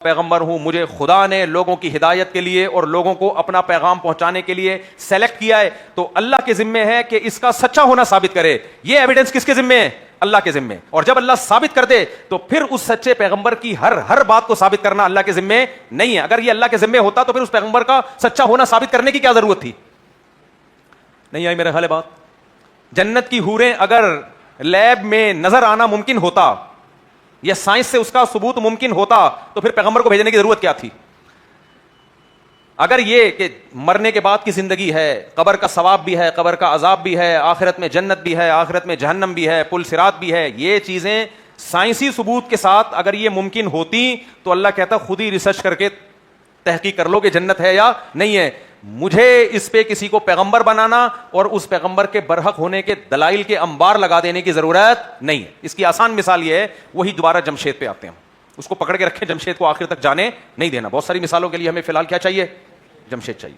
پیغمبر ہوں, مجھے خدا نے لوگوں کی ہدایت کے لیے اور لوگوں کو اپنا پیغام پہنچانے کے لیے سلیکٹ کیا ہے, تو اللہ کے ذمے ہے کہ اس کا سچا ہونا ثابت کرے. یہ ایویڈنس کس کے ذمے ہے؟ اللہ کے ذمے. اور جب اللہ ثابت کر دے تو پھر اس سچے پیغمبر کی ہر بات کو ثابت کرنا اللہ کے ذمے نہیں ہے. اگر یہ اللہ کے ذمے ہوتا تو پھر اس پیغمبر کا سچا ہونا ثابت کرنے کی کیا ضرورت تھی؟ نہیں آئی میرے خیال بات. جنت کی حوریں اگر لیب میں نظر آنا ممکن ہوتا یا سائنس سے اس کا ثبوت ممکن ہوتا تو پھر پیغمبر کو بھیجنے کی ضرورت کیا تھی؟ اگر یہ کہ مرنے کے بعد کی زندگی ہے, قبر کا ثواب بھی ہے, قبر کا عذاب بھی ہے, آخرت میں جنت بھی ہے, آخرت میں جہنم بھی ہے, پل صراط بھی ہے, یہ چیزیں سائنسی ثبوت کے ساتھ اگر یہ ممکن ہوتی تو اللہ کہتا خود ہی ریسرچ کر کے تحقیق کر لو کہ جنت ہے یا نہیں ہے. مجھے اس پہ کسی کو پیغمبر بنانا اور اس پیغمبر کے برحق ہونے کے دلائل کے انبار لگا دینے کی ضرورت نہیں ہے. اس کی آسان مثال یہ ہے, وہی دوبارہ جمشید پہ آتے ہیں, اس کو پکڑ کے رکھیں, جمشید کو آخر تک جانے نہیں دینا. بہت ساری مثالوں کے لیے ہمیں فی الحال کیا چاہیے؟ جمشید چاہیے.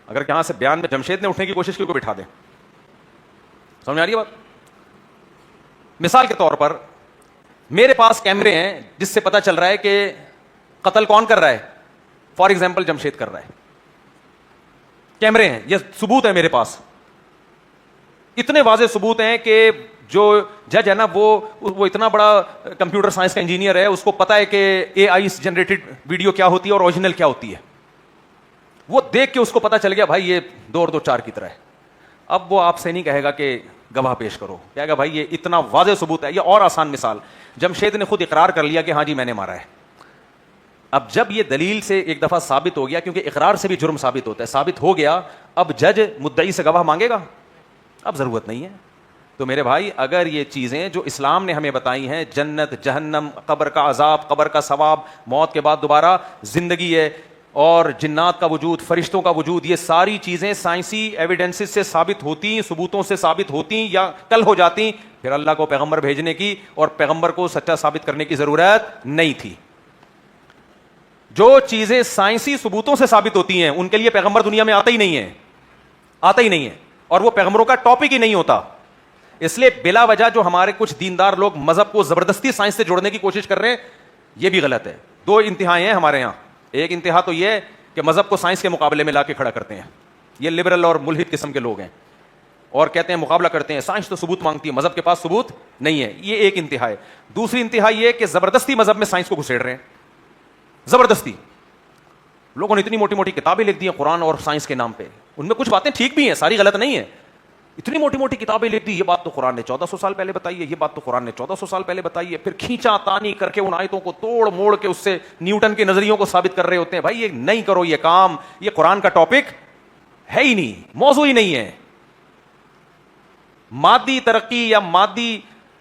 اگر یہاں سے بیان میں جمشید نے اٹھنے کی کوشش کی کو بٹھا دیں. سمجھ آ رہی ہے بات؟ مثال کے طور پر میرے پاس کیمرے ہیں جس سے پتا چل رہا ہے کہ قتل کون کر رہا ہے. فار ایگزامپل جمشید کر رہا ہے, کیمرے ہیں, یہ ثبوت ہے میرے پاس, اتنے واضح ثبوت ہیں کہ جو جج ہے نا وہ اتنا بڑا کمپیوٹر سائنس کا انجینئر ہے, اس کو پتا ہے کہ اے آئی جنریٹڈ ویڈیو کیا ہوتی ہے اور اوریجنل کیا ہوتی ہے. وہ دیکھ کے اس کو پتا چل گیا بھائی یہ 2 اور 2 4 کی طرح ہے. اب وہ آپ سے نہیں کہے گا کہ گواہ پیش کرو, کہے گا بھائی یہ اتنا واضح ثبوت ہے. یہ اور آسان مثال, جمشید نے خود اقرار کر لیا کہ ہاں جی میں نے مارا ہے. اب جب یہ دلیل سے ایک دفعہ ثابت ہو گیا, کیونکہ اقرار سے بھی جرم ثابت ہوتا ہے, ثابت ہو گیا, اب جج مدعی سے گواہ مانگے گا؟ اب ضرورت نہیں ہے. تو میرے بھائی اگر یہ چیزیں جو اسلام نے ہمیں بتائی ہیں, جنت, جہنم, قبر کا عذاب, قبر کا ثواب, موت کے بعد دوبارہ زندگی ہے, اور جنات کا وجود, فرشتوں کا وجود, یہ ساری چیزیں سائنسی ایویڈنسز سے ثابت ہوتی, ثبوتوں سے ثابت ہوتی یا کل ہو جاتی, پھر اللہ کو پیغمبر بھیجنے کی اور پیغمبر کو سچا ثابت کرنے کی ضرورت نہیں تھی. جو چیزیں سائنسی ثبوتوں سے ثابت ہوتی ہیں ان کے لیے پیغمبر دنیا میں آتا ہی نہیں ہے, اور وہ پیغمبروں کا ٹاپک ہی نہیں ہوتا. اس لیے بلا وجہ جو ہمارے کچھ دیندار لوگ مذہب کو زبردستی سائنس سے جوڑنے کی کوشش کر رہے ہیں, یہ بھی غلط ہے. 2 انتہائیں ہیں ہمارے یہاں. ایک انتہا تو یہ کہ مذہب کو سائنس کے مقابلے میں لا کے کھڑا کرتے ہیں, یہ لبرل اور ملحد قسم کے لوگ ہیں, اور کہتے ہیں مقابلہ کرتے ہیں سائنس تو ثبوت مانگتی ہے, مذہب کے پاس ثبوت نہیں ہے. یہ ایک انتہا ہے. دوسری انتہا یہ کہ زبردستی مذہب میں سائنس کو گھسیڑ رہے ہیں, زبردستی. لوگوں نے اتنی موٹی موٹی کتابیں لکھ دی ہیں قرآن اور سائنس کے نام پہ, ان میں کچھ باتیں ٹھیک بھی ہیں, ساری غلط نہیں ہیں. اتنی موٹی موٹی کتابیں لکھ دی, یہ بات تو قرآن نے 1400 سال پہلے بتائی ہے, یہ بات تو قرآن نے 1400 سال پہلے بتائی ہے. پھر کھینچا تانی کر کے ان آیتوں کو توڑ موڑ کے اس سے نیوٹن کے نظریوں کو ثابت کر رہے ہوتے ہیں. بھائی یہ نہیں کرو یہ کام, یہ قرآن کا ٹاپک ہے ہی نہیں, موضوع ہی نہیں ہے. مادی ترقی یا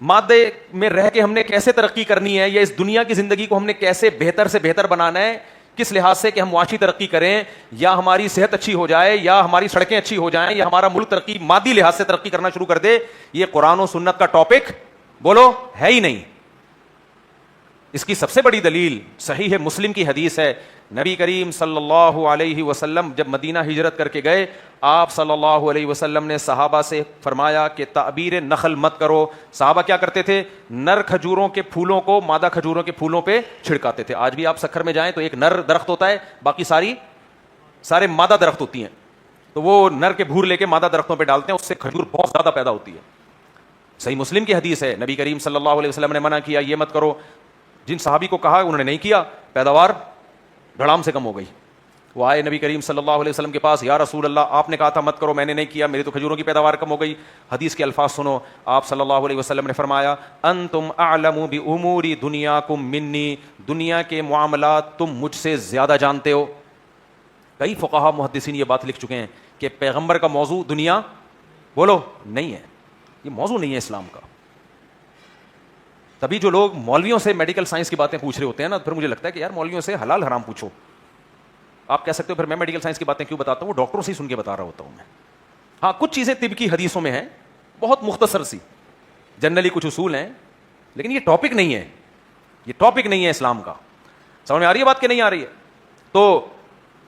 مادے میں رہ کے ہم نے کیسے ترقی کرنی ہے, یا اس دنیا کی زندگی کو ہم نے کیسے بہتر سے بہتر بنانا ہے, کس لحاظ سے کہ ہم معاشی ترقی کریں, یا ہماری صحت اچھی ہو جائے, یا ہماری سڑکیں اچھی ہو جائیں, یا ہمارا ملک ترقی مادی لحاظ سے ترقی کرنا شروع کر دے, یہ قرآن و سنت کا ٹاپک بولو ہے ہی نہیں. اس کی سب سے بڑی دلیل صحیح مسلم کی حدیث ہے. نبی کریم صلی اللہ علیہ وسلم جب مدینہ ہجرت کر کے گئے, آپ صلی اللہ علیہ وسلم نے صحابہ سے فرمایا کہ تعبیر نخل مت کرو. صحابہ کیا کرتے تھے؟ نر کھجوروں کے پھولوں کو مادہ کھجوروں کے پھولوں پہ چھڑکاتے تھے. آج بھی آپ سکھر میں جائیں تو ایک نر درخت ہوتا ہے, باقی سارے مادہ درخت ہوتی ہیں, تو وہ نر کے بھور لے کے مادہ درختوں پہ ڈالتے ہیں, اس سے کھجور بہت زیادہ پیدا ہوتی ہے. صحیح مسلم کی حدیث ہے, نبی کریم صلی اللہ علیہ وسلم نے منع کیا, یہ مت کرو. جن صحابی کو کہا انہوں نے نہیں کیا, پیداوار دھڑام سے کم ہو گئی. وہ آئے نبی کریم صلی اللہ علیہ وسلم کے پاس, یا رسول اللہ آپ نے کہا تھا مت کرو, میں نے نہیں کیا, میری تو کھجوروں کی پیداوار کم ہو گئی. حدیث کے الفاظ سنو, آپ صلی اللہ علیہ وسلم نے فرمایا, انتم اعلم بامور دنیاکم منی, دنیا کے معاملات تم مجھ سے زیادہ جانتے ہو. کئی فقہا محدثین یہ بات لکھ چکے ہیں کہ پیغمبر کا موضوع دنیا بولو نہیں ہے, یہ موضوع نہیں ہے اسلام کا. تبھی جو لوگ مولویوں سے میڈیکل سائنس کی باتیں پوچھ رہے ہوتے ہیں نا, پھر مجھے لگتا ہے کہ یار مولویوں سے حلال حرام پوچھو. آپ کہہ سکتے ہو پھر میں میڈیکل سائنس کی باتیں کیوں بتاتا ہوں, وہ ڈاکٹروں سے ہی سن کے بتا رہا ہوتا ہوں میں. ہاں کچھ چیزیں طب کی حدیثوں میں ہیں, بہت مختصر سی, جنرلی کچھ اصول ہیں, لیکن یہ ٹاپک نہیں ہے, یہ ٹاپک نہیں ہے اسلام کا. سمجھ میں آ رہی ہے بات کہ نہیں آ رہی ہے؟ تو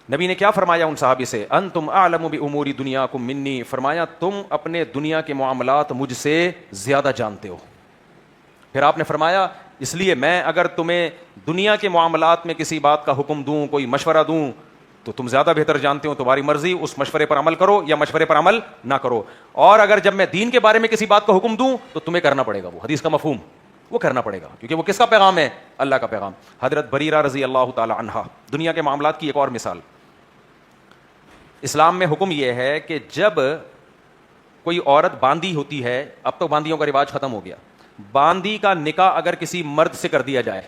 نبی نے کیا فرمایا ان صحابی سے, انتم اعلم بامور دنیاکم منی, فرمایا تم اپنے دنیا کے معاملات مجھ سے زیادہ جانتے ہو. پھر آپ نے فرمایا اس لیے میں اگر تمہیں دنیا کے معاملات میں کسی بات کا حکم دوں, کوئی مشورہ دوں, تو تم زیادہ بہتر جانتے ہو, تمہاری مرضی, اس مشورے پر عمل کرو یا مشورے پر عمل نہ کرو. اور اگر جب میں دین کے بارے میں کسی بات کا حکم دوں تو تمہیں کرنا پڑے گا, وہ حدیث کا مفہوم وہ کرنا پڑے گا, کیونکہ وہ کس کا پیغام ہے؟ اللہ کا پیغام. حضرت بریرہ رضی اللہ تعالی عنہا, دنیا کے معاملات کی ایک اور مثال. اسلام میں حکم یہ ہے کہ جب کوئی عورت باندی ہوتی ہے, اب تو باندیوں کا رواج ختم ہو گیا, باندی کا نکاح اگر کسی مرد سے کر دیا جائے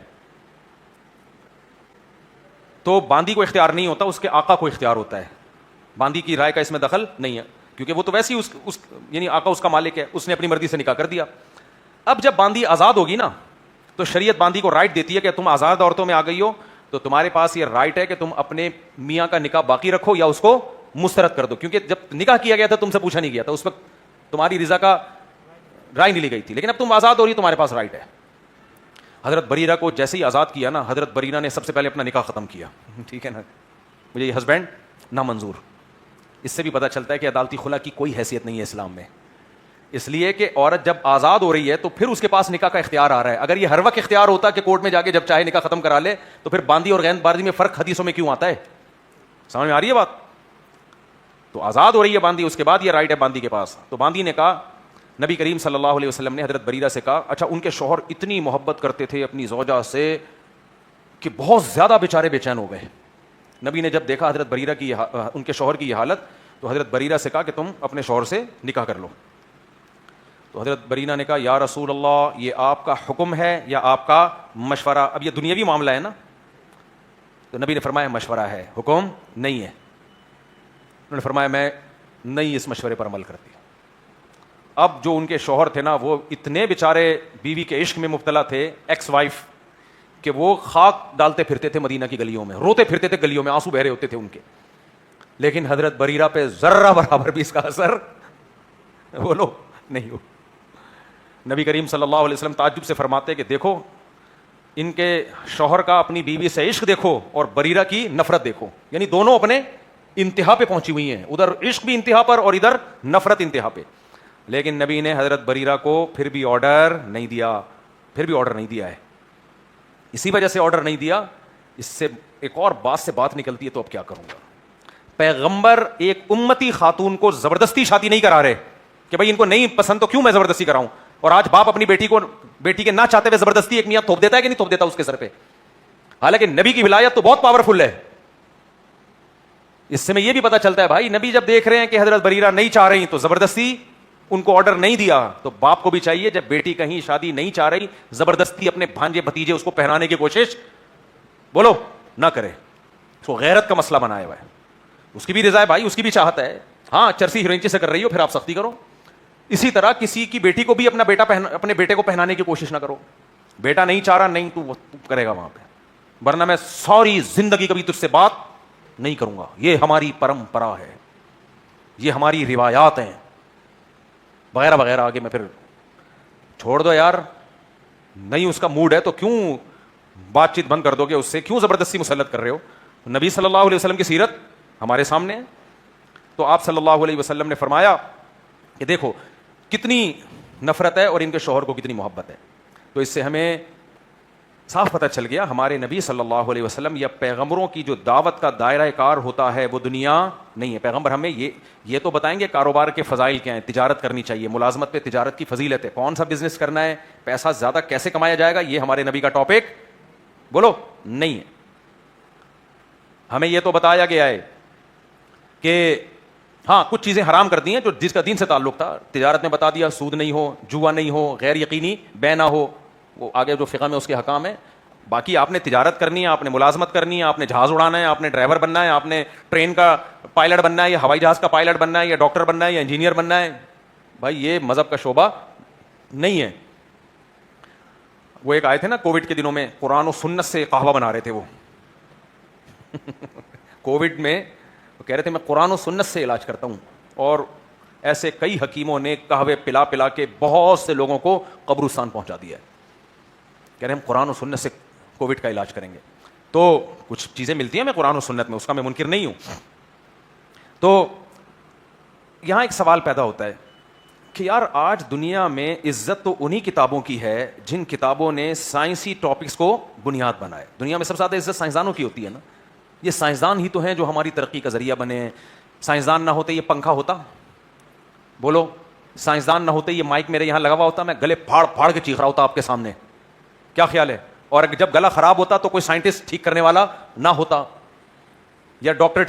تو باندی کو اختیار نہیں ہوتا, اس کے آقا کو اختیار ہوتا ہے. باندی کی رائے کا اس میں دخل نہیں ہے, کیونکہ وہ تو ویسے ہی یعنی آقا اس کا مالک ہے, اس نے اپنی مرضی سے نکاح کر دیا. اب جب باندی آزاد ہوگی نا, تو شریعت باندی کو رائٹ دیتی ہے کہ تم آزاد عورتوں میں آ گئی ہو تو تمہارے پاس یہ رائٹ ہے کہ تم اپنے میاں کا نکاح باقی رکھو یا اس کو مسترد کر دو, کیونکہ جب نکاح کیا گیا تھا تم سے پوچھا نہیں گیا تھا, اس وقت تمہاری رضا کا رائے نہیں لی گئی تھی, لیکن اب تم آزاد ہو رہی, تمہارے پاس رائٹ ہے. حضرت بریرہ کو جیسے ہی آزاد کیا نا, حضرت بریرہ نے سب سے پہلے اپنا نکاح ختم کیا. ٹھیک ہے نا, مجھے یہ ہسبینڈ نامنظور. اس سے بھی پتہ چلتا ہے کہ عدالتی خلا کی کوئی حیثیت نہیں ہے اسلام میں, اس لیے کہ عورت جب آزاد ہو رہی ہے تو پھر اس کے پاس نکاح کا اختیار آ رہا ہے. اگر یہ ہر وقت اختیار ہوتا کہ کورٹ میں جا کے جب چاہے نکاح ختم کرا لے, تو پھر باندی اور غیر باندی میں فرق حدیثوں میں کیوں آتا ہے؟ سمجھ میں آ رہی ہے بات؟ تو آزاد ہو رہی ہے باندی, اس کے بعد یہ رائٹ ہے باندی کے پاس. تو باندی نے کہا, نبی کریم صلی اللہ علیہ وسلم نے حضرت بریرہ سے کہا, اچھا ان کے شوہر اتنی محبت کرتے تھے اپنی زوجہ سے کہ بہت زیادہ بیچارے بے چین ہو گئے. نبی نے جب دیکھا حضرت بریرہ کی ان کے شوہر کی یہ حالت, تو حضرت بریرہ سے کہا کہ تم اپنے شوہر سے نکاح کر لو. تو حضرت بریرہ نے کہا, یا رسول اللہ, یہ آپ کا حکم ہے یا آپ کا مشورہ؟ اب یہ دنیاوی معاملہ ہے نا. تو نبی نے فرمایا مشورہ ہے, حکم نہیں ہے. انہوں نے فرمایا میں نہیں اس مشورے پر عمل کرتی. اب جو ان کے شوہر تھے نا, وہ اتنے بیچارے بیوی کے عشق میں مبتلا تھے, ایکس وائف, کہ وہ خاک ڈالتے پھرتے تھے مدینہ کی گلیوں میں, روتے پھرتے تھے گلیوں میں, آنسو بہ رہے ہوتے تھے ان کے. لیکن حضرت بریرہ پہ ذرہ برابر بھی اس کا اثر بولو نہیں ہو. نبی کریم صلی اللہ علیہ وسلم تعجب سے فرماتے کہ دیکھو ان کے شوہر کا اپنی بیوی سے عشق دیکھو اور بریرہ کی نفرت دیکھو, یعنی دونوں اپنے انتہا پہ پہنچی ہوئی ہیں, ادھر عشق بھی انتہا پر اور ادھر نفرت انتہا پہ. لیکن نبی نے حضرت بریرہ کو پھر بھی آرڈر نہیں دیا ہے. اسی وجہ سے آرڈر نہیں دیا. اس سے ایک اور بات سے بات نکلتی ہے, تو اب کیا کروں گا. پیغمبر ایک امتی خاتون کو زبردستی شادی نہیں کرا رہے کہ بھائی ان کو نہیں پسند تو کیوں میں زبردستی کراؤں. اور آج باپ اپنی بیٹی کے نہ چاہتے ہوئے زبردستی ایک میاں تھوپ دیتا ہے کہ نہیں تھوپ دیتا اس کے سر پہ. حالانکہ نبی کی ولایت تو بہت پاورفل ہے. اس سے میں یہ بھی پتا چلتا ہے بھائی, نبی جب دیکھ رہے ہیں کہ حضرت بریرہ نہیں چاہ رہی تو زبردستی ان کو آرڈر نہیں دیا. تو باپ کو بھی چاہیے جب بیٹی کہیں شادی نہیں چاہ رہی, زبردستی اپنے بھانجے بھتیجے اس کو پہنانے کی کوشش بولو نہ کرے. اس کو غیرت کا مسئلہ بنایا ہوا ہے. اس کی بھی رضا ہے بھائی, اس کی بھی چاہت ہے. ہاں چرسی ہیروئنچی سے کر رہی ہو پھر آپ سختی کرو. اسی طرح کسی کی بیٹی کو بھی اپنے بیٹے کو پہنانے کی کوشش نہ کرو. بیٹا نہیں چاہ رہا, نہیں تو کرے گا وہاں پہ, ورنہ میں ساری زندگی کبھی تجھ سے بات نہیں کروں گا. یہ ہماری پرمپرا ہے, یہ ہماری روایات ہیں وغیرہ وغیرہ. آگے میں پھر چھوڑ دو یار, نہیں اس کا موڈ ہے تو کیوں بات چیت بند کر دو گے, اس سے کیوں زبردستی مسلط کر رہے ہو. نبی صلی اللہ علیہ وسلم کی سیرت ہمارے سامنے ہے. تو آپ صلی اللہ علیہ وسلم نے فرمایا کہ دیکھو کتنی نفرت ہے اور ان کے شوہر کو کتنی محبت ہے. تو اس سے ہمیں صاف پتہ چل گیا ہمارے نبی صلی اللہ علیہ وسلم یا پیغمبروں کی جو دعوت کا دائرہ کار ہوتا ہے وہ دنیا نہیں ہے. پیغمبر ہمیں یہ تو بتائیں گے کاروبار کے فضائل کیا ہیں, تجارت کرنی چاہیے, ملازمت پہ تجارت کی فضیلت ہے, کون سا بزنس کرنا ہے, پیسہ زیادہ کیسے کمایا جائے گا, یہ ہمارے نبی کا ٹاپک بولو نہیں ہے. ہمیں یہ تو بتایا گیا ہے کہ ہاں کچھ چیزیں حرام کر دی ہیں جو جس کا دین سے تعلق تھا. تجارت میں بتا دیا سود نہیں ہو, جوا نہیں ہو, غیر یقینی بے نہ ہو, وہ آگے جو فقہ میں اس کے حکام ہے. باقی آپ نے تجارت کرنی ہے, آپ نے ملازمت کرنی ہے, آپ نے جہاز اڑانا ہے, آپ نے ڈرائیور بننا ہے, آپ نے ٹرین کا پائلٹ بننا ہے یا ہوائی جہاز کا پائلٹ بننا ہے یا ڈاکٹر بننا ہے یا انجینئر بننا ہے, بھائی یہ مذہب کا شعبہ نہیں ہے. وہ ایک آئے تھے نا کووڈ کے دنوں میں, قرآن و سنت سے قہوہ بنا رہے تھے. وہ کووڈ میں وہ کہہ رہے تھے میں قرآن و سنت سے علاج کرتا ہوں, اور ایسے کئی حکیموں نے قہوے پلا پلا کے بہت سے لوگوں کو قبرستان پہنچا دیا ہے. کہہ رہے ہیں ہم قرآن و سنت سے کووڈ کا علاج کریں گے. تو کچھ چیزیں ملتی ہیں میں قرآن و سنت میں, اس کا میں منکر نہیں ہوں. تو یہاں ایک سوال پیدا ہوتا ہے کہ یار آج دنیا میں عزت تو انہی کتابوں کی ہے جن کتابوں نے سائنسی ٹاپکس کو بنیاد بنائے. دنیا میں سب سے زیادہ عزت سائنسدانوں کی ہوتی ہے نا. یہ سائنسدان ہی تو ہیں جو ہماری ترقی کا ذریعہ بنے ہیں. سائنسدان نہ ہوتے یہ پنکھا ہوتا؟ بولو. سائنسدان نہ ہوتے یہ مائک میرے یہاں لگا ہوا ہوتا, میں گلے پھاڑ پھاڑ کے چیخ رہا ہوتا آپ کے سامنے. کیا خیال ہے؟ اور جب گلا خراب ہوتا تو کوئی سائنٹسٹ ٹھیک کرنے والا نہ ہوتا, یا ڈاکٹر